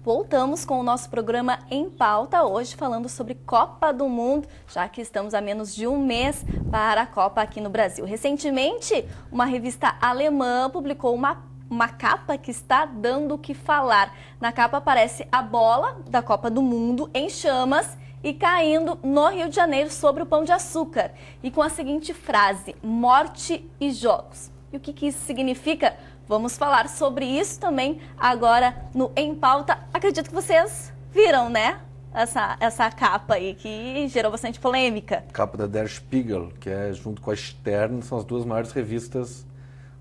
Voltamos com o nosso programa Em Pauta, hoje falando sobre Copa do Mundo, já que estamos a menos de um mês para a Copa aqui no Brasil. Recentemente, uma revista alemã publicou uma capa que está dando o que falar. Na capa aparece a bola da Copa do Mundo em chamas e caindo no Rio de Janeiro sobre o Pão de Açúcar. E com a seguinte frase, morte e jogos. E o que isso significa? Vamos falar sobre isso também agora no Em Pauta. Acredito que vocês viram, né? Essa capa aí que gerou bastante polêmica. Capa da Der Spiegel, que é junto com a Stern, são as duas maiores revistas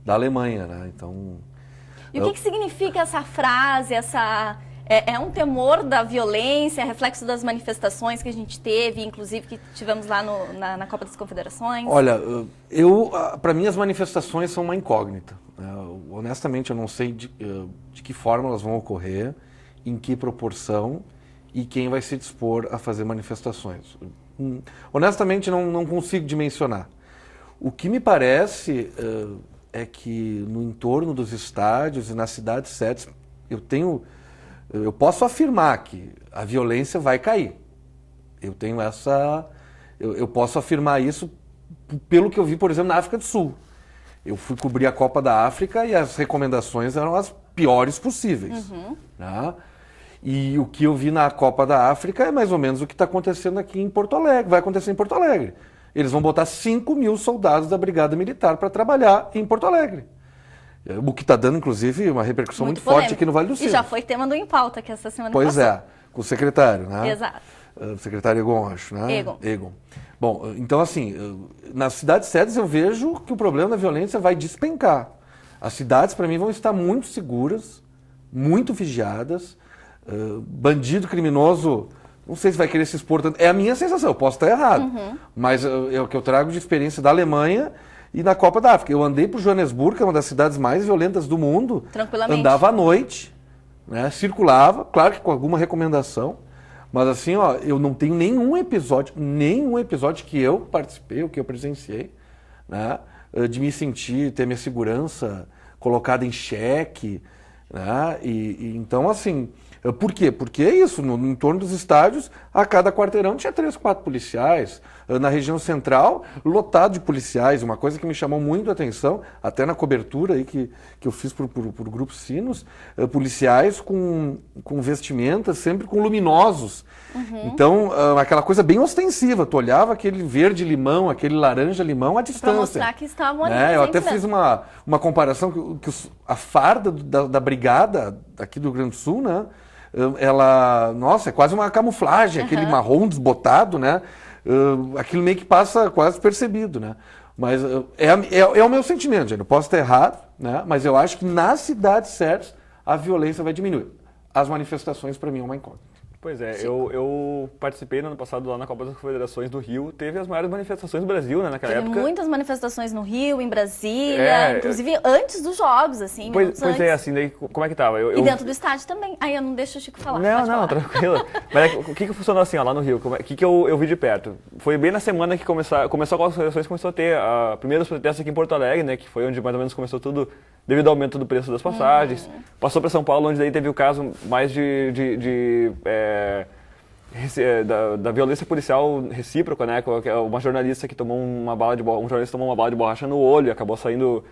da Alemanha, né? Então... E o que significa essa frase, É um temor da violência, é reflexo das manifestações que a gente teve, inclusive que tivemos lá na Copa das Confederações? Olha, para mim as manifestações são uma incógnita. Honestamente, eu não sei de que forma elas vão ocorrer, em que proporção e quem vai se dispor a fazer manifestações. Honestamente, não consigo dimensionar. O que me parece é que no entorno dos estádios e nas cidades sedes, eu posso afirmar que a violência vai cair. Eu posso afirmar isso pelo que eu vi, por exemplo, na África do Sul. Eu fui cobrir a Copa da África e as recomendações eram as piores possíveis. Uhum. Né? E o que eu vi na Copa da África é mais ou menos o que está acontecendo aqui em Porto Alegre. Vai acontecer em Porto Alegre. Eles vão botar 5.000 soldados da Brigada Militar para trabalhar em Porto Alegre. O que está dando, inclusive, uma repercussão muito forte aqui no Vale do Sinos. E já foi tema do Em Pauta, que essa semana passou. Pois é, com o secretário, né? Exato. O secretário Egon, acho, né? Egon. Bom, então assim, nas cidades sedes eu vejo que o problema da violência vai despencar. As cidades, para mim, vão estar muito seguras, muito vigiadas. Bandido, criminoso, não sei se vai querer se expor tanto. É a minha sensação, eu posso estar errado. Uhum. Mas é o que eu trago de experiência da Alemanha e na Copa da África. Eu andei por Joanesburgo, que é uma das cidades mais violentas do mundo. Tranquilamente. Andava à noite, né, circulava, claro que com alguma recomendação, mas assim, eu não tenho nenhum episódio que eu participei, que eu presenciei, né, de me sentir, ter minha segurança colocada em xeque, né, então assim... Por quê? Porque é isso, no entorno dos estádios, a cada quarteirão tinha 3, 4 policiais. Na região central, lotado de policiais. Uma coisa que me chamou muito a atenção, até na cobertura aí que eu fiz por Grupo Sinos, policiais com vestimentas sempre com luminosos. Uhum. Então, aquela coisa bem ostensiva. Tu olhava aquele verde-limão, aquele laranja-limão à distância. Para mostrar que estavam ali. Eu até fiz uma comparação que a farda da brigada aqui do Rio Grande do Sul, né? Nossa, é quase uma camuflagem, aquele marrom desbotado, né? Aquilo meio que passa quase percebido, né? Mas é o meu sentimento, gente. Eu posso estar errado, né? Mas eu acho que nas cidades certas a violência vai diminuir. As manifestações, para mim, é uma incógnita. Pois é, eu participei no ano passado lá na Copa das Confederações do Rio, teve as maiores manifestações do Brasil, né, naquela época. Teve muitas manifestações no Rio, em Brasília, inclusive anantes dos jogos, assim, pois é, assim, daí como é que tava? E dentro do estádio também. Aí eu não deixo o Chico falar. Não, tranquilo. Mas o que funcionou assim, ó, lá no Rio? O que eu vi de perto? Foi bem na semana que começou a Copa das Confederações, começou a ter primeiros protestos aqui em Porto Alegre, né, que foi onde mais ou menos começou tudo devido ao aumento do preço das passagens. Passou para São Paulo, onde daí teve o caso mais da violência policial recíproca, né? Uma jornalista que tomou um jornalista tomou uma bala de borracha no olho e acabou saindo.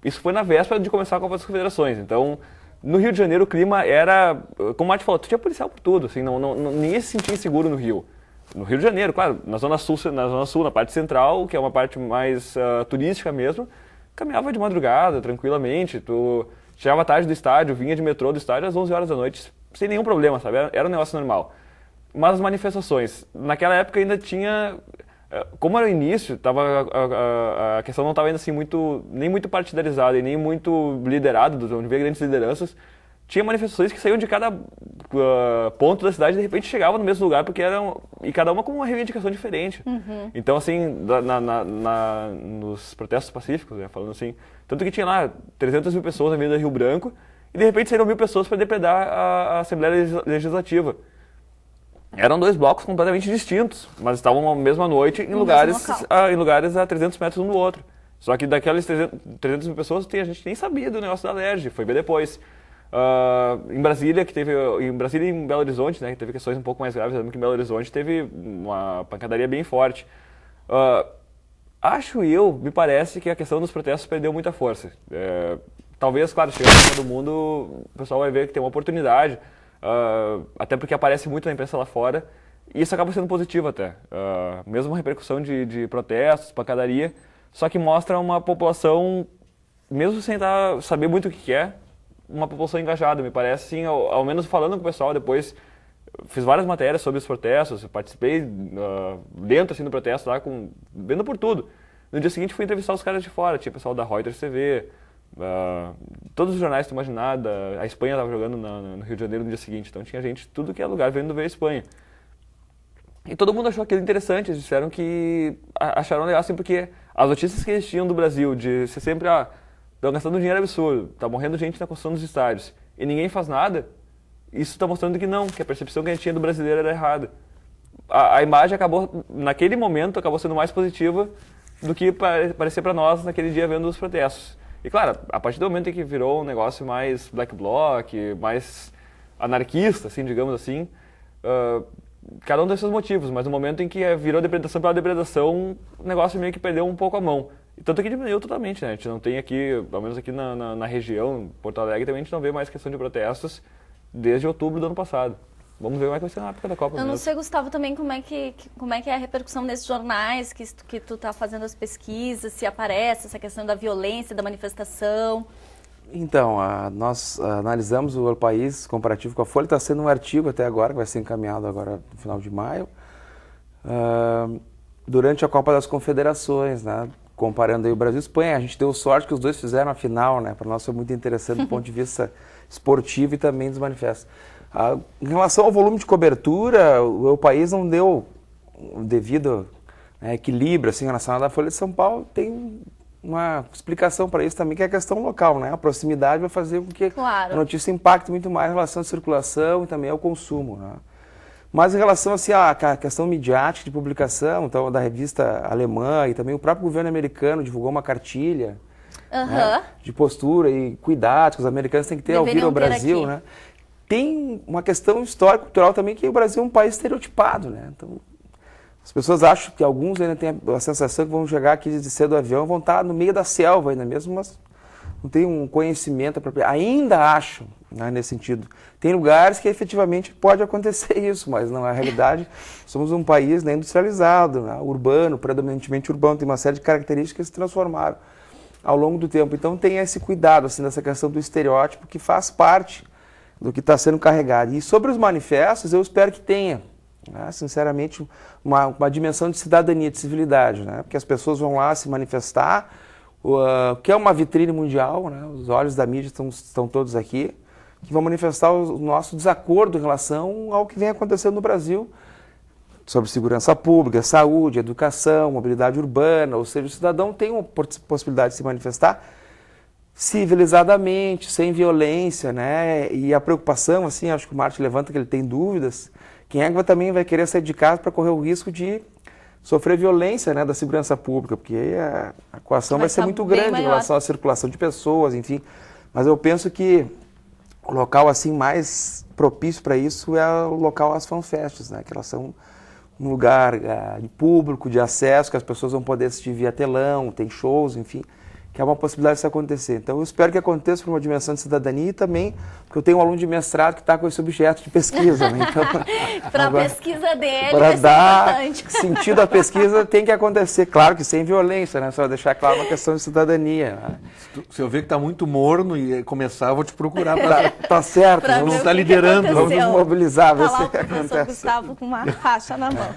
Isso foi na véspera de começar a Copa das Confederações. Então, no Rio de Janeiro o clima era, como o Mate falou, tu tinha policial por tudo, assim, ninguém se sentia inseguro no Rio. No Rio de Janeiro, claro, na Zona Sul, na parte central, que é uma parte mais turística mesmo, caminhava de madrugada, tranquilamente. Tu chegava tarde do estádio, vinha de metrô do estádio às 11 horas da noite, sem nenhum problema, sabe? Era um negócio normal. Mas as manifestações, naquela época ainda tinha, como era o início, a questão não estava ainda assim nem muito partidarizada e nem muito liderada, onde veio grandes lideranças, tinha manifestações que saíam de cada ponto da cidade e de repente chegavam no mesmo lugar, porque e cada uma com uma reivindicação diferente. Uhum. Então assim, nos protestos pacíficos, né, falando assim, tanto que tinha lá 300 mil pessoas na Avenida Rio Branco e de repente saíram 1.000 pessoas para depredar a Assembleia Legislativa. Eram 2 blocos completamente distintos, mas estavam na mesma noite em lugares a 300 metros um do outro. Só que daquelas 300 mil pessoas, a gente nem sabia do negócio da alergia, foi ver depois. Em Brasília e em Belo Horizonte, né, que teve questões um pouco mais graves, que em Belo Horizonte teve uma pancadaria bem forte. Me parece que a questão dos protestos perdeu muita força. Talvez, claro, chegando no Copa do Mundo, o pessoal vai ver que tem uma oportunidade, até porque aparece muito na imprensa lá fora, e isso acaba sendo positivo até. Mesmo uma repercussão de protestos, pancadaria, só que mostra uma população, mesmo sem saber muito o que é, uma população engajada, me parece, assim, ao menos falando com o pessoal depois. Fiz várias matérias sobre os protestos, participei dentro assim, do protesto, lá, vendo por tudo. No dia seguinte fui entrevistar os caras de fora, tinha pessoal da Reuters TV, todos os jornais que tu imaginar, a Espanha estava jogando no Rio de Janeiro no dia seguinte, então tinha gente de tudo que é lugar vendo ver a Espanha. E todo mundo achou aquilo interessante, eles disseram que acharam legal assim, porque as notícias que eles tinham do Brasil, de ser sempre, estão gastando dinheiro absurdo, tá morrendo gente na construção dos estádios, e ninguém faz nada, isso está mostrando que não, que a percepção que a gente tinha do brasileiro era errada. A imagem acabou, naquele momento, acabou sendo mais positiva do que parecia para nós naquele dia vendo os protestos. E claro, a partir do momento em que virou um negócio mais black bloc, mais anarquista, assim, digamos assim, cada um tem seus motivos, mas no momento em que virou depredação pela depredação, o negócio meio que perdeu um pouco a mão. E tanto que diminuiu totalmente, né? A gente não tem aqui, pelo menos aqui na região, Porto Alegre, também a gente não vê mais questão de protestos desde outubro do ano passado. Vamos ver como é que vai ser na época da Copa. Eu não sei, Gustavo, também como é que é a repercussão nesses jornais que tu tá fazendo as pesquisas, se aparece essa questão da violência, da manifestação. Então, nós analisamos o país comparativo com a Folha, está sendo um artigo até agora, que vai ser encaminhado agora no final de maio, durante a Copa das Confederações, né? Comparando aí o Brasil e a Espanha. A gente deu sorte que os dois fizeram a final, né? Para nós foi muito interessante do ponto de vista esportivo e também dos manifestos. Em relação ao volume de cobertura, o país não deu o devido equilíbrio, assim, relacionado à Folha de São Paulo. Tem uma explicação para isso também, que é a questão local, né? A proximidade vai fazer com que a notícia impacte muito mais em relação à circulação e também ao consumo, né? Mas em relação assim, à questão midiática de publicação, então, da revista alemã e também o próprio governo americano divulgou uma cartilha né, de postura e cuidados que os americanos têm que ter ao vir ao Brasil, né? Tem uma questão histórica, cultural também, que o Brasil é um país estereotipado, né? Então, as pessoas acham que alguns ainda têm a sensação que vão chegar aqui de cedo do avião, vão estar no meio da selva ainda mesmo, mas não tem um conhecimento apropriado. Ainda acham, né, nesse sentido. Tem lugares que efetivamente pode acontecer isso, mas não é a realidade. Somos um país, né, industrializado, né, urbano, predominantemente urbano, tem uma série de características que se transformaram ao longo do tempo. Então tem esse cuidado, assim, dessa questão do estereótipo que faz parte do que está sendo carregado. E sobre os manifestos, eu espero que tenha, né, sinceramente, uma dimensão de cidadania, de civilidade, né, porque as pessoas vão lá se manifestar, que é uma vitrine mundial, né, os olhos da mídia estão todos aqui, que vão manifestar o nosso desacordo em relação ao que vem acontecendo no Brasil, sobre segurança pública, saúde, educação, mobilidade urbana, ou seja, o cidadão tem uma possibilidade de se manifestar civilizadamente, sem violência, né? E a preocupação, assim, acho que o Martin levanta que ele tem dúvidas, quem é que também vai querer sair de casa para correr o risco de sofrer violência, né, da segurança pública, porque a coação vai ser muito grande em relação à circulação de pessoas, enfim. Mas eu penso que o local assim mais propício para isso é o local as fanfests, né, que elas são um lugar de público, de acesso, que as pessoas vão poder assistir via telão, tem shows, enfim, que é uma possibilidade disso acontecer. Então eu espero que aconteça por uma dimensão de cidadania e também porque eu tenho um aluno de mestrado que está com esse objeto de pesquisa. Né? Então, para a pesquisa dele, para dar sentido à pesquisa tem que acontecer, claro que sem violência, né? Só deixar claro uma questão de cidadania. Né? Se eu ver que está muito morno e começar, eu vou te procurar. Tá certo, não está liderando. Vamos nos mobilizar. Falar o professor Gustavo com uma faixa na mão.